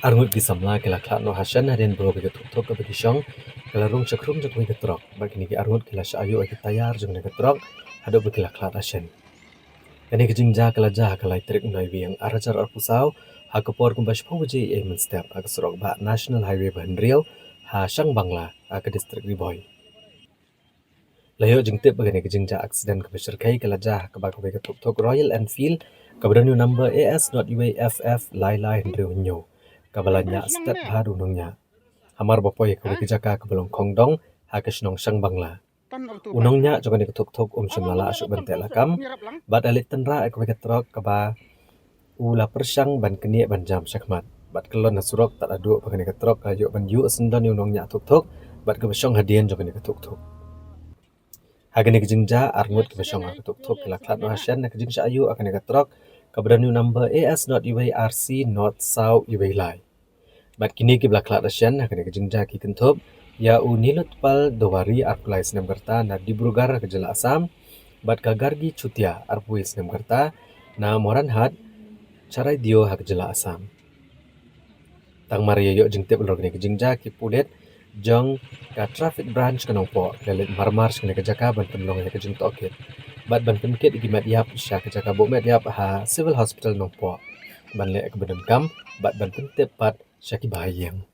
Arngut di samla kila klat no hasan hadian bro bega tuk ke bagi syong kila rung cakrum jak bega trok bagi ni arngut kila syayu agi tayar jang nega trok hado bagi klat hasan. Kani kejingja kila jah kila trik unai biang arajar arpusau ha kapor kumbas pong baji men step ag serok ba National Highway Bahanriau ha Syang Bangla ag distrik Riboy. Layo jengtip bagi ni kejingja aksiden kebesar kai kila jah kabak bega tuk Royal Enfield kabranu number AS.UAFF Lailai Hendriu Nyo. Kabalanya step baru nungnya. Hamar bapoy ke jaka ke belong kongdong hakish nong Syang Bangla. Unongnya juga ni ketuk semlala asuk bentek lakam. Bad alit tenra ek trok kaba ula persyang ban kenie ban jam syakmat. Bad kelon nasurok tak adu pakai ni ketrok ayo ban yu sendan unongnya tuk bad ke besyong hadian juga ni ketuk. Hagani kejingja arngut ke besyong ketuk kelaklat no hasyan na kejingja ayu akan ni ketrok kabranu number AS.UARC North South Uwailai. Bat kini ki belaklat asyan akan kejingja ki kentup ya unilut pal dowari arpulai senam gerta na dibrugar ke jela Asam bat kagargi cutia arpui senam gerta na moran hat carai dio hak jela Asam. Tang Maria yo jengtip lorgni kejingja ki pulet jong ka traffic branch kanong po lelet marmar skene kejaka ban penlong ya kejing tokit. Bat ban pemkit igi mediap sya kejaka bo mediap ha civil hospital nong po. Ban le ek bedem kam bat ban pentip pat syaki bayang.